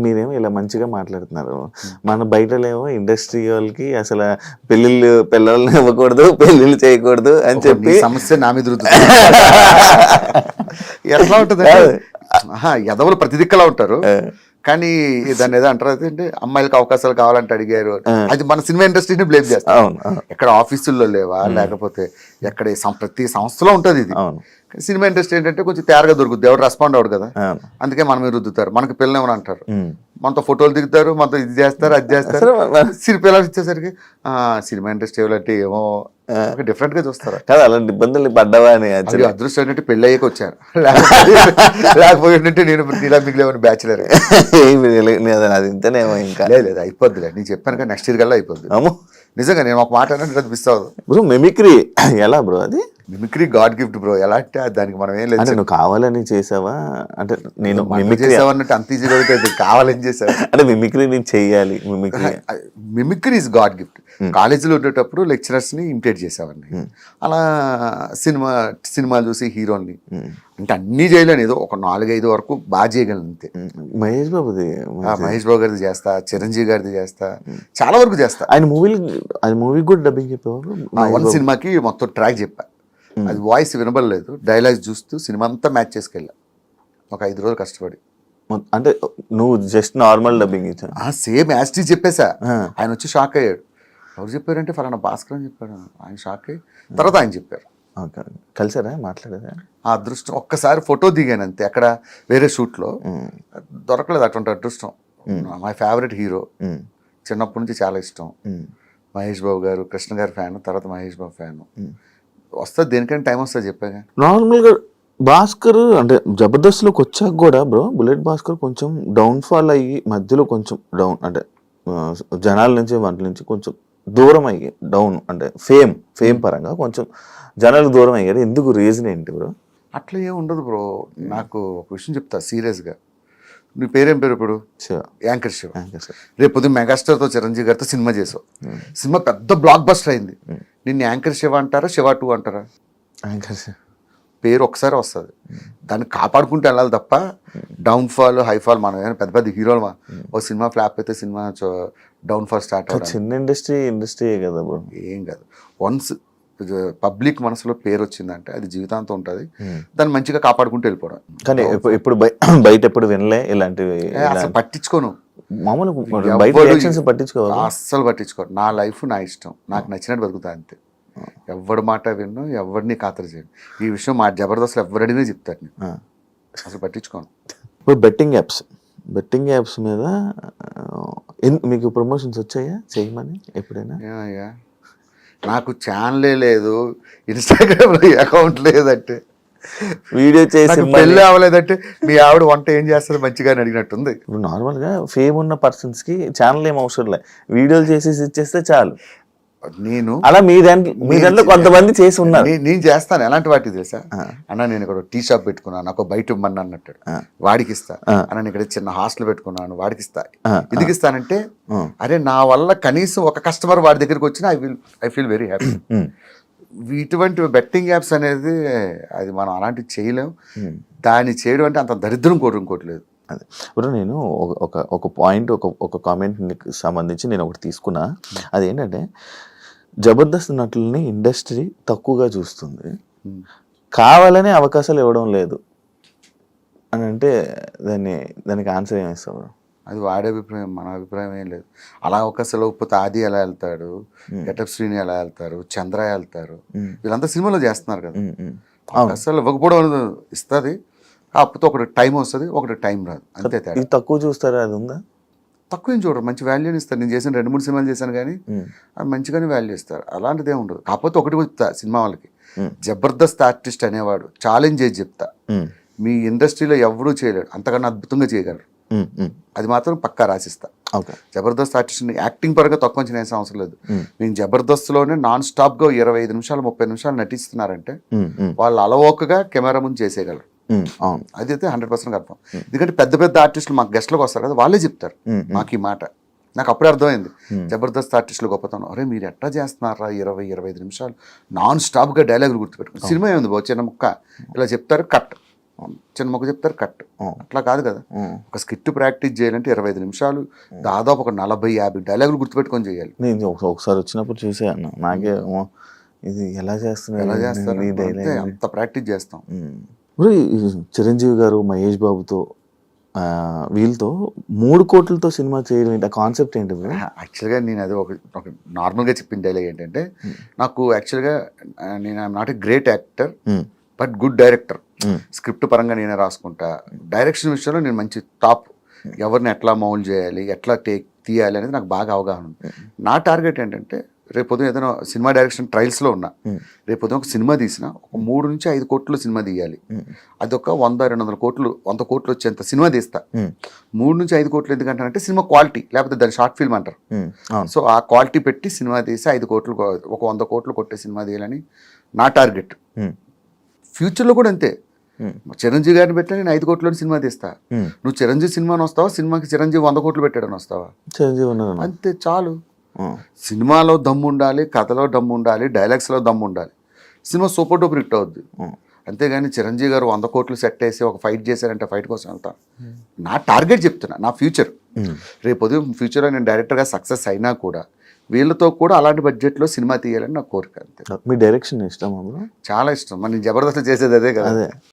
మీరేమో ఇలా మంచిగా మాట్లాడుతున్నారు, మన బయటలేమో ఇండస్ట్రీ వాళ్ళకి అసలు పెళ్ళిళ్ళు పిల్లల్ని ఇవ్వకూడదు, పెళ్ళిళ్ళు చేయకూడదు అని చెప్పి సమస్య నా మీద ఎట్లా ఉంటుంది ఎదవలు ప్రతి దిక్కలా ఉంటారు. కానీ దాన్ని ఏదో అంటారు అంటే అమ్మాయిలకు అవకాశాలు కావాలంటే అడిగారు, అది మన సినిమా ఇండస్ట్రీని బ్లేమ్ చేస్తాం. ఎక్కడ ఆఫీసుల్లో లేవా, లేకపోతే ఎక్కడ ప్రతి సంస్థలో ఉంటుంది ఇది. సినిమా ఇండస్ట్రీ ఏంటంటే కొంచెం తేరగా దొరుకుతుంది, ఎవరు రెస్పాండ్ అవ్వడు కదా, అందుకే మన మీద రుద్దుతారు. మనకి పిల్లలు ఏమని అంటారు, మనతో ఫోటోలు దిగుతారు, మనతో ఇది చేస్తారు, అది చేస్తారు. పిల్లలు ఇచ్చేసరికి సినిమా ఇండస్ట్రీ అంటే ఏమో డిఫరెంట్ గా చూస్తారు కదా. అలాంటి ఇబ్బందులు పడ్డావా అని అదృష్టం ఏంటంటే పెళ్ళి అయ్యాక వచ్చాను, లేకపోతే నేను ఇలా మిగిలేమని బ్యాచులర్. అది ఇంతనేమో ఇంకా లేదు అయిపోద్దిలే, నేను చెప్పాను కదా నెక్స్ట్ ఇయర్ కల్లా అయిపోద్ది. నిజంగా నేను ఒక మాట అన్నట్టు మిస్ అవ్వదు బ్రో. మిమిక్రీ ఎలా బ్రో? అది మిమిక్రీ గాడ్ గిఫ్ట్ బ్రో. ఎలా అంటే దానికి మనం ఏం లేదు, నువ్వు కావాలని చేసావా అంటే నేను మిమిక్రీ చేసావన్నట్టు అంత ఈజీగా అయితే కావాలని చేసావు అంటే మిమిక్రీ నేను చెయ్యాలి. Mimicry is God gift. కాలేజీలో ఉండేటప్పుడు లెక్చరర్స్ ని ఇమిటేట్ చేసేవాడిని, అలా సినిమాలు చూసి హీరోని అంటే అన్ని చేయలేను, ఏదో ఒక 4-5 వరకు బాగా చేయగలను అంతే. మహేష్ బాబు గారిది చేస్తా, చిరంజీవి గారిది చేస్తా, చాలా వరకు చేస్తా. ఆయన మూవీ కూడా డబ్బింగ్ చెప్పేవారు. వన్ సినిమాకి మొత్తం ట్రాక్ చెప్పా, అది వాయిస్ వినబడలేదు, డైలాగ్స్ చూస్తూ సినిమా అంతా మ్యాచ్ చేసుకెళ్ళా ఒక 5 రోజులు కష్టపడి. అంటే నువ్వు జస్ట్ నార్మల్ డబ్బింగ్ ఇచ్చా? సేమ్ యాస్టీ చెప్పేసా. ఆయన వచ్చి షాక్ అయ్యాడు, ఎవరు చెప్పారంటే ఫలానా భాస్కర్ అని చెప్పాడు. ఆయన షాక్ అయ్యి తర్వాత ఆయన చెప్పారు. కలిసారా, మాట్లాడారా? ఆ అదృష్టం ఒక్కసారి ఫోటో దిగాను అంతే, అక్కడ వేరే షూట్లో దొరకలేదు అటువంటి అదృష్టం. మై ఫేవరెట్ హీరో, చిన్నప్పటి నుంచి చాలా ఇష్టం. మహేష్ బాబు గారు, కృష్ణ గారి ఫ్యాన్, తర్వాత మహేష్ బాబు ఫ్యాన్. వస్తుంది దేనికైనా టైం వస్తుంది చెప్పాగా. నార్మల్గా భాస్కర్ అంటే జబర్దస్త్లోకి వచ్చాక కూడా బ్రో, బుల్లెట్ భాస్కర్ కొంచెం డౌన్ఫాల్ అయ్యి మధ్యలో కొంచెం డౌన్ అంటే జనాల నుంచి వాటి నుంచి కొంచెం దూరం అయ్యి డౌన్ అంటే ఫేమ్ పరంగా కొంచెం జనాలు దూరం అయ్యారు. ఎందుకు, రీజన్ ఏంటి బ్రో? అట్లా ఏం ఉండదు బ్రో. నాకు ఒక విషయం చెప్తా సీరియస్గా, నీ పేరేం పేరు ఇప్పుడు? యాంకర్ శివ. రేపు పొద్దున్న మెగాస్టార్తో చిరంజీవి గారితో సినిమా చేసావు, సినిమా పెద్ద బ్లాక్ బస్టర్ అయింది, నిన్ను యాంకర్ శివ అంటారా, శివ 2 అంటారా? యాంకర్ శివ పేరు ఒకసారి వస్తుంది, దాన్ని కాపాడుకుంటూ వెళ్ళాలి తప్ప డౌన్ఫాల్ హైఫాల్ మనం ఏమైనా పెద్ద పెద్ద హీరోలు ఒక సినిమా ఫ్లాప్ అయితే సినిమా డౌన్ఫాల్ స్టార్ట్ అవుతుంది. చిన్న ఇండస్ట్రీ కదా బ్రో. ఏం కాదు, వన్స్ పబ్లిక్ మనసులో పేరు వచ్చిందంటే అది జీవితాంతం ఉంటుంది, దాన్ని మంచిగా కాపాడుకుంటూ వెళ్ళిపోవడం. కానీ ఇప్పుడు బయట ఎప్పుడు వినలే ఇలాంటివి, అసలు పట్టించుకోను. మామూలు పట్టించుకోవాలి, అస్సలు పట్టించుకోను. నా లైఫ్ నా ఇష్టం, నాకు నచ్చినట్టు బతుకుతా అంతే. ఎవరి మాట విన్ను, ఎవరిని ఖాతరు చేయను. ఈ విషయం మా జబర్దస్త్లో ఎవరడినే చెప్తారు, నేను అసలు పట్టించుకోను. ఇప్పుడు బెట్టింగ్ యాప్స్ మీద మీకు ప్రమోషన్స్ వచ్చాయా చేయమని ఎప్పుడైనా? నాకు ఛానలే లేదు, ఇన్స్టాగ్రామ్లో అకౌంట్ లేదంటే, వీడియో చేసి పెళ్ళి అవ్వలేదంటే మీ ఆవిడ వంట ఏం చేస్తారు మంచిగా అని అడిగినట్టుంది. ఇప్పుడు నార్మల్గా ఫేమ్ ఉన్న పర్సన్స్కి ఛానల్ ఏం అవసరం లేదు, వీడియోలు చేసేసి ఇచ్చేస్తే చాలు. నేను అలా మీ దాంట్లో కొంతమంది చేసి ఉన్నారు, నేను చేస్తాను. ఎలాంటి వాటి తెలుసా అన్న, నేను ఇక్కడ టీ షాప్ పెట్టుకున్నాను, నాకు బయట ఇవ్వమని అన్నట్టు వాడికి ఇస్తా అన్న, నేను ఇక్కడ చిన్న హాస్టల్ పెట్టుకున్నాను వాడికి ఇస్తా. ఎందుకు ఇస్తానంటే, అరే నా వల్ల కనీసం ఒక కస్టమర్ వాడి దగ్గరికి వచ్చినా ఐ ఫీల్ వెరీ హ్యాపీ. ఇటువంటి బెట్టింగ్ యాప్స్ అనేది అది మనం అలాంటివి చేయలేము. దాన్ని చేయడం అంటే అంత దరిద్రం ఇంకోటి అదే ఇప్పుడు నేను ఒక పాయింట్ ఒక కామెంట్కి సంబంధించి నేను ఒకటి తీసుకున్నా. అదేంటంటే జబర్దస్త్ నటుల్ని ఇండస్ట్రీ తక్కువగా చూస్తుంది, కావాలనే అవకాశాలు ఇవ్వడం లేదు అని అంటే దానికి ఆన్సర్ ఏమి ఇస్తావు? అది వాడి అభిప్రాయం, మన అభిప్రాయం ఏం లేదు. అలా అవకాశాలు ఇవ్వకపోతే ఆది ఎలా వెళ్తాడు, గెటప్ శ్రీని ఎలా వెళ్తారు, చంద్ర వెళ్తారు, వీళ్ళంతా సినిమాలో చేస్తున్నారు కదా. అవకాశాలు ఇవ్వకపోవడం ఇస్తుంది, కాకపోతే ఒకటి టైం వస్తుంది, ఒకటి టైం రాదు, అంతే తేడా. తక్కువ చూస్తారా? అది ఉందా? తక్కువ ఏం చూడరు, మంచి వాల్యూని ఇస్తారు. నేను చేసిన 2-3 సినిమాలు చేశాను కానీ అది మంచిగానే వాల్యూ ఇస్తారు, అలాంటిదే ఉండదు. కాకపోతే ఒకటి చెప్తా సినిమా వాళ్ళకి, జబర్దస్త్ ఆర్టిస్ట్ అనేవాడు ఛాలెంజ్ చేసి చెప్తా, మీ ఇండస్ట్రీలో ఎవరూ చేయలేడు, అంతకన్నా అద్భుతంగా చేయగలరు. అది మాత్రం పక్కా రాసిస్తా. జబర్దస్త్ ఆర్టిస్ట్ యాక్టింగ్ పరంగా తక్కువ అంచనా వేసే అవసరం లేదు. నేను జబర్దస్త్లోనే నాన్ స్టాప్ గా 25 నిమిషాలు 30 నిమిషాలు నటిస్తున్నారంటే వాళ్ళు అలవోకగా కెమెరా ముందు చేసేయగలరు. అది అయితే 100% కన్ఫర్మ్. ఎందుకంటే పెద్ద పెద్ద ఆర్టిస్టులు మాకు గెస్ట్లకు వస్తారు కదా, వాళ్ళే చెప్తారు మాకు ఈ మాట. నాకు అప్పుడే అర్థమైంది జబర్దస్త్ ఆర్టిస్టులు గొప్పతనం. అరే మీరు ఎట్లా చేస్తున్నారా 20-25 నిమిషాలు నాన్ స్టాప్గా డైలాగులు గుర్తుపెట్టుకుని. సినిమా ఏముంది బాబు, చిన్న ముక్క ఇలా చెప్తారు, కట్ చిన్న మొక్క చెప్తారు కట్, అట్లా కాదు కదా. ఒక స్కిట్ ప్రాక్టీస్ చేయాలంటే 25 నిమిషాలు దాదాపు ఒక 40-50 డైలాగులు గుర్తుపెట్టుకొని చేయాలి. నేను ఒకసారి వచ్చినప్పుడు చూసాను, నాకే ఇది ఎలా చేస్తున్నారు, ఎలా చేస్తారు ఈ అంతే, dialogue. అంత ప్రాక్టీస్ చేస్తాం. ఇప్పుడు ఈ చిరంజీవి గారు మహేష్ బాబుతో వీళ్ళతో 3 కోట్లతో సినిమా చేయడం ఏంటి, ఆ కాన్సెప్ట్ ఏంటి bro? యాక్చువల్గా నేను అది ఒక నార్మల్గా చెప్పిన డైలాగ్ ఏంటంటే, నాకు యాక్చువల్గా నేను I'm not a great actor but good director. Script పరంగా నేనే రాసుకుంటా, డైరెక్షన్ విషయంలో నేను మంచి టాప్, ఎవరిని ఎట్లా మౌల్డ్ చేయాలి, ఎట్లా తీయాలి అనేది నాకు బాగా అవగాహన ఉంది. నా టార్గెట్ ఏంటంటే, రేపు పొద్దున ఏదైనా సినిమా డైరెక్షన్ ట్రయల్స్లో ఉన్నా, రేపు పొద్దున ఒక సినిమా తీసినా ఒక 3 నుంచి 5 కోట్లు సినిమా తీయాలి. అది ఒక 100-200 కోట్లు 100 కోట్లు వచ్చేంత సినిమా తీస్తా. 3 నుంచి 5 కోట్లు ఎందుకంటానంటే సినిమా క్వాలిటీ, లేకపోతే దాన్ని షార్ట్ ఫిల్మ్ అంటారు. సో ఆ క్వాలిటీ పెట్టి సినిమా తీసి 5 కోట్లు ఒక 100 కోట్లు కొట్టే సినిమా తీయాలని నా టార్గెట్. ఫ్యూచర్లో కూడా అంతే. చిరంజీవి గారిని పెట్టా నేను 5 కోట్లని సినిమా తీస్తా. నువ్వు చిరంజీవి సినిమాని వస్తావా, సినిమాకి చిరంజీవి 100 కోట్లు పెట్టాడని వస్తావా? చిరంజీవి ఉన్నారు అంతే చాలు. సినిమాలో దమ్ము ఉండాలి, కథలో దమ్ము ఉండాలి, డైలాగ్స్లో దమ్ము ఉండాలి, సినిమా సూపర్ డూపర్ హిట్ అవుద్ది. అంతేగాని చిరంజీవి గారు 100 కోట్లు సెట్ వేసి ఒక ఫైట్ చేశారంటే ఫైట్ కోసం వెళ్తా. నా టార్గెట్ చెప్తున్నా, నా ఫ్యూచర్. రేపు ఉదయం ఫ్యూచర్లో నేను డైరెక్టర్గా సక్సెస్ అయినా కూడా వీళ్ళతో కూడా అలాంటి బడ్జెట్లో సినిమా తీయాలని నా కోరిక. అంతే. మీ డైరెక్షన్ ఇష్టమా bro? చాలా ఇష్టం. మరి నేను జబర్దస్త్ చేసేది అదే కదా. అదే